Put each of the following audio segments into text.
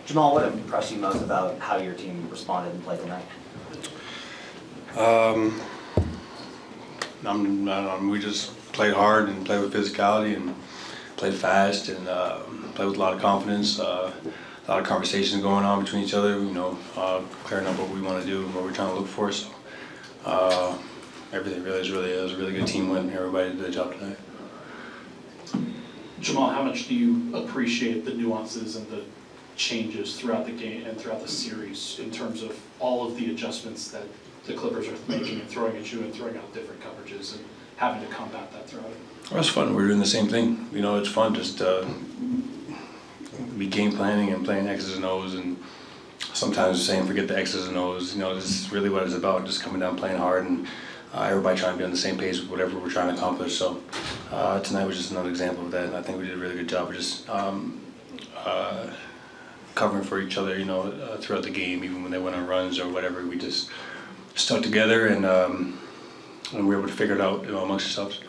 Jamal, what impressed you most about how your team responded and played tonight? We just played hard and played with physicality and played fast and played with a lot of confidence. A lot of conversations going on between each other. Clearing up what we want to do and what we're trying to look for. So everything really it was a really good team win. Everybody did a job tonight. Jamal, how much do you appreciate the nuances and the changes throughout the game and throughout the series in terms of all of the adjustments that the Clippers are making and throwing at you and throwing out different coverages and having to combat that throughout it? Well, it's fun. We're doing the same thing. It's fun just be game planning and playing X's and O's, and sometimes saying forget the X's and O's. This is really what it's about, just coming down, playing hard, and everybody trying to be on the same page with whatever we're trying to accomplish. So tonight was just another example of that, and I think we did a really good job of just covering for each other, throughout the game, even when they went on runs or whatever. We just stuck together, and we were able to figure it out amongst ourselves.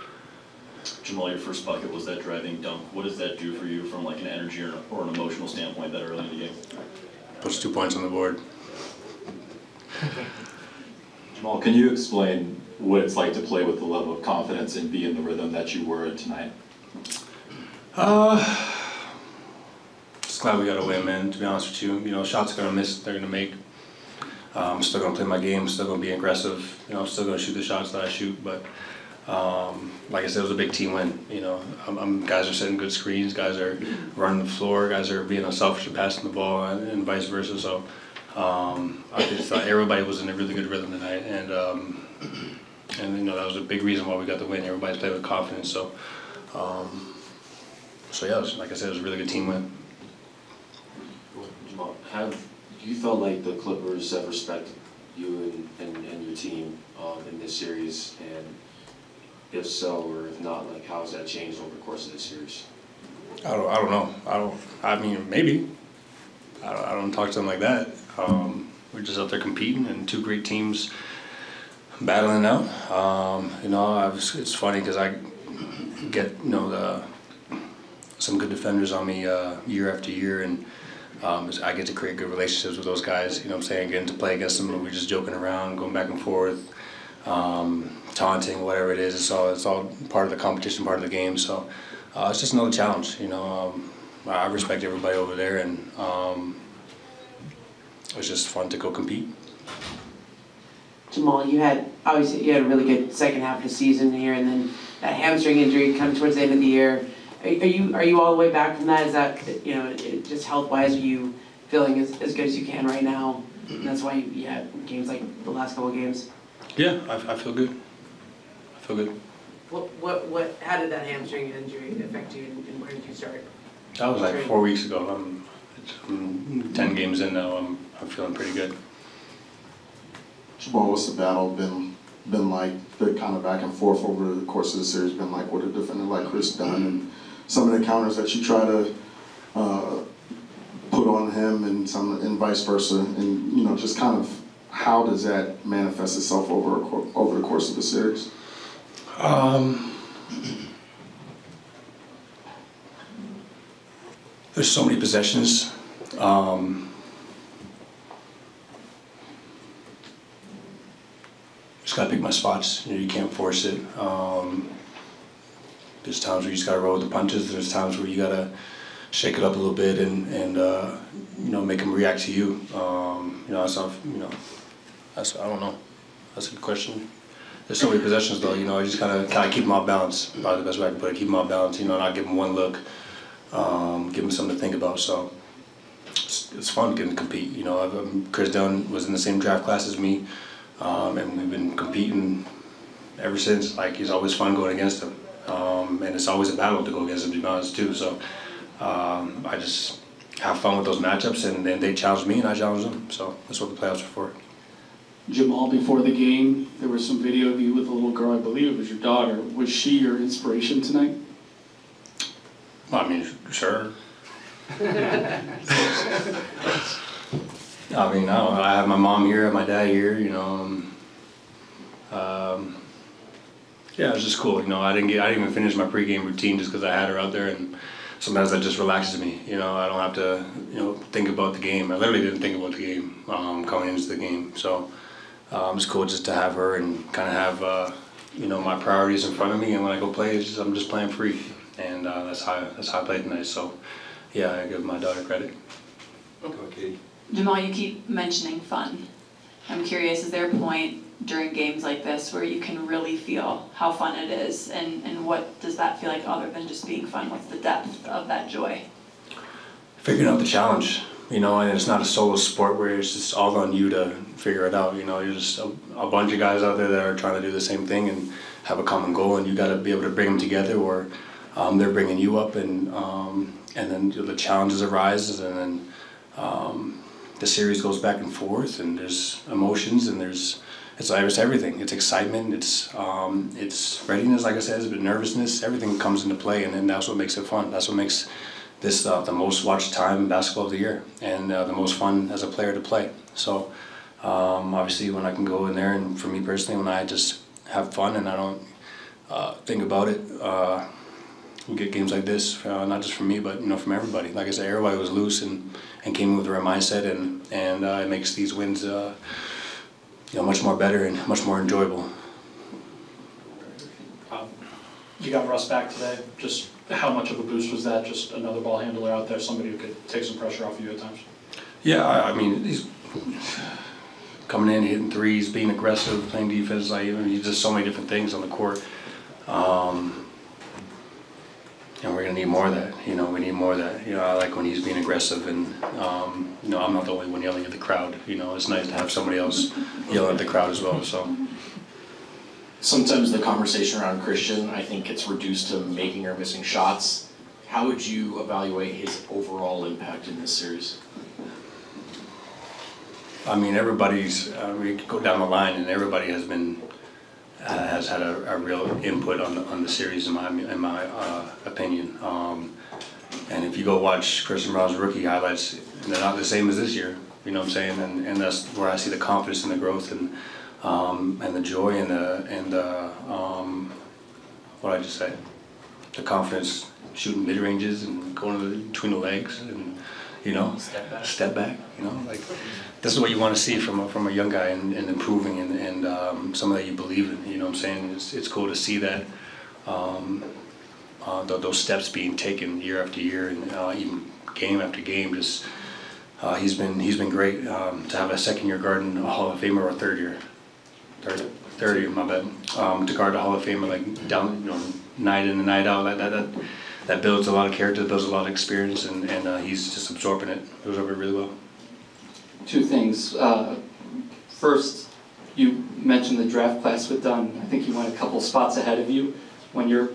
Jamal, your first bucket was that driving dunk. What does that do for you from like an energy or an emotional standpoint that early in the game? Puts 2 points on the board. Jamal, can you explain what it's like to play with the level of confidence and be in the rhythm that you were in tonight? Just glad we got a win, man, to be honest with you. Shots are going to miss, they're going to make. I'm still going to play my game, still going to be aggressive. Still going to shoot the shots that I shoot, but like I said, it was a big team win. Guys are setting good screens, guys are running the floor, guys are being unselfish and passing the ball, and vice versa. So I just thought everybody was in a really good rhythm tonight, and that was a big reason why we got the win. Everybody's played with confidence. So yeah, like I said, it was a really good team win. Jamal, you felt like the Clippers have respected you and your team in this series, and if so, or if not, like how has that changed over the course of this series? I don't know. I mean, maybe. I don't talk to them like that. We're just out there competing, and two great teams battling out. It's funny because I get some good defenders on me year after year, and I get to create good relationships with those guys. Getting to play against them, we're just joking around, going back and forth, taunting, whatever it is. It's all part of the competition, part of the game. So it's just another challenge. I respect everybody over there, and it was just fun to go compete. Jamal, you had a really good second half of the season here, and then that hamstring injury coming towards the end of the year. Are you all the way back from that? Is that just health-wise, are you feeling as good as you can right now? And that's why you had games like the last couple of games. Yeah, I feel good. I feel good. How did that hamstring injury affect you, and where did you start? That was like 4 weeks ago. I'm 10 games in now. I'm feeling pretty good. Jamal, what's the battle been like? The kind of back and forth over the course of the series been like with a defender like Chris Dunn, and some of the counters that you try to put on him, and vice versa, and just kind of how does that manifest itself over the course of the series? There's so many possessions. Just gotta pick my spots. You can't force it. There's times where you just gotta roll with the punches. There's times where you gotta shake it up a little bit and make them react to you. I don't know. That's a good question. There's so many possessions though. I just gotta kind of keep them off balance. Probably the best way I can put it. Keep them off balance. Not give them one look. Give them something to think about. So it's fun getting to compete. Chris Dunn was in the same draft class as me, and we've been competing ever since. Like, it's always fun going against him, and it's always a battle to go against him, to be honest too. So I just have fun with those matchups, and then they challenge me and I challenge them. So that's what the playoffs are for. Jamal, before the game, there was some video of you with a little girl, I believe it was your daughter. Was she your inspiration tonight? I mean, sure. I have my mom here, I have my dad here, yeah, it was just cool. I didn't even finish my pregame routine just because I had her out there, and sometimes that just relaxes me. You know, I don't have to, you know, think about the game. I literally didn't think about the game coming into the game. So it's cool just to have her and kind of have, you know, my priorities in front of me. And when I go play, it's just, I'm just playing free, and that's how I played tonight. So yeah, I give my daughter credit. Okay. Jamal, you keep mentioning fun. I'm curious, is there a point during games like this where you can really feel how fun it is, and what does that feel like other than just being fun? What's the depth of that joy? Figuring out the challenge, you know, and it's not a solo sport where it's just all on you to figure it out. You know, you're just a bunch of guys out there that are trying to do the same thing and have a common goal, and you got to be able to bring them together, or they're bringing you up, and then the challenges arise, and then the series goes back and forth, and there's emotions, and it's everything. It's excitement, it's readiness, like I said, it's a bit nervousness. Everything comes into play, and then that's what makes it fun. That's what makes this the most watched time basketball of the year, and the most fun as a player to play. So obviously when I can go in there, and for me personally, when I just have fun and I don't think about it, you get games like this, not just from me, but you know, from everybody. Like I said, everybody was loose and came in with the right mindset, and it makes these wins you know, much more better and much more enjoyable. You got Russ back today. Just how much of a boost was that? Just another ball handler out there, somebody who could take some pressure off of you at times? Yeah, I mean, he's coming in, hitting threes, being aggressive, playing defense. Like, he's just so many different things on the court. And we're gonna need more of that. You know, we need more of that. You know, I like when he's being aggressive, and you know, I'm not the only one yelling at the crowd. You know, it's nice to have somebody else yelling at the crowd as well. So. Sometimes the conversation around Christian, I think, gets reduced to making or missing shots. How would you evaluate his overall impact in this series? I mean, everybody's. We could go down the line, and everybody has been. Has had a real input on the series, in my opinion. And if you go watch Christian Brown's rookie highlights, they're not the same as this year. You know what I'm saying? And that's where I see the confidence and the growth, and the joy, and the what did I just say? The confidence shooting mid ranges and going between the legs, and you know, step back. You know, like. This is what you want to see from a young guy, and improving, and something that you believe in. You know what I'm saying? It's cool to see that those steps being taken year after year, and even game after game. Just he's been great to have a second-year guard in a Hall of Famer, or third year, my bad, to guard the Hall of Famer, like down, you know, night in and night out. That builds a lot of character, builds a lot of experience, and he's just absorbing it really well. Two things. First, you mentioned the draft class with Dunn. I think he went a couple spots ahead of you. When you're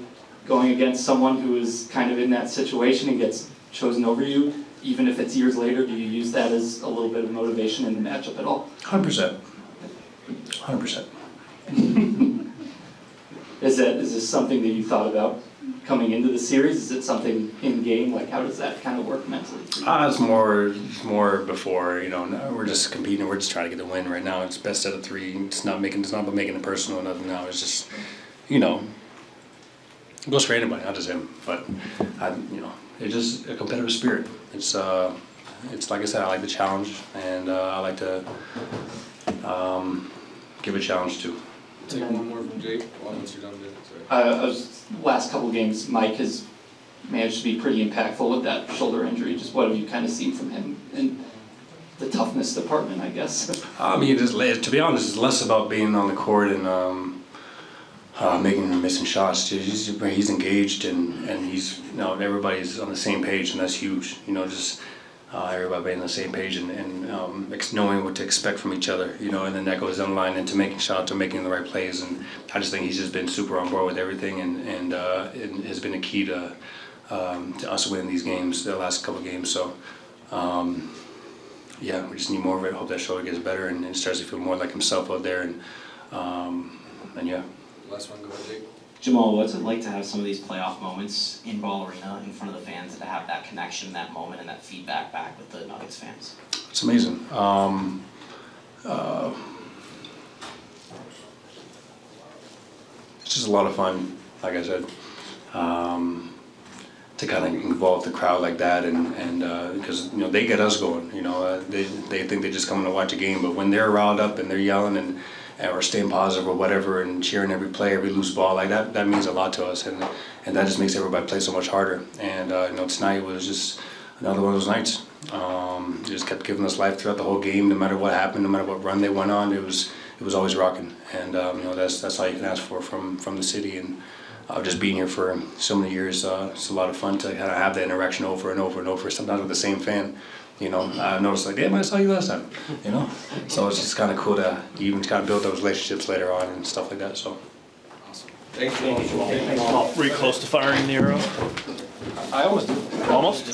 going against someone who is kind of in that situation and gets chosen over you, even if it's years later, do you use that as a little bit of motivation in the matchup at all? 100%. 100%. Is this something that you thought about coming into the series? Is it something in game? Like, how does that kind of work mentally? It's more before, you know. No, we're just competing. We're just trying to get the win right now. It's best out of three. It's not about making it personal or nothing now. It's just, you know, it goes for anybody, not just him. But you know, it's just a competitive spirit. It's like I said, I like the challenge, and I like to give a challenge too. Take one more from Jake. Once you're done with it. Last couple games, Mike has managed to be pretty impactful with that shoulder injury. Just what have you kind of seen from him in the toughness department, I guess? I mean, to be honest, it's less about being on the court and making and missing shots. He's engaged, and he's, you know, everybody's on the same page, and that's huge. You know, just everybody being on the same page, and knowing what to expect from each other, you know, and then that goes down the line into making shots or making the right plays. And I just think he's just been super on board with everything, and has been a key to us winning these games, the last couple of games. So yeah, we just need more of it. Hope that shoulder gets better and starts to feel more like himself out there, and yeah. Last one, go ahead, Jake. Jamal, what's it like to have some of these playoff moments in Ball Arena in front of the fans, and to have that connection, that moment, and that feedback back with the Nuggets fans? It's amazing. It's just a lot of fun, like I said. kind of involve the crowd like that, and because you know they get us going. You know, they think they're just coming to watch a game, but when they're riled up and they're yelling and or staying positive or whatever and cheering every play, every loose ball, like that means a lot to us, and that just makes everybody play so much harder. And you know, tonight was just another one of those nights. They just kept giving us life throughout the whole game, no matter what happened, no matter what run they went on. It was always rocking, and you know that's all you can ask for from the city. And just being here for so many years, it's a lot of fun to kind of have that interaction over and over and over, sometimes with the same fan. You know, I noticed like, damn, I saw you last time, you know? So it's just kind of cool to even kind of build those relationships later on and stuff like that, so. Awesome. Thanks, Jamal. Were you close to firing the arrow? I almost did. Almost?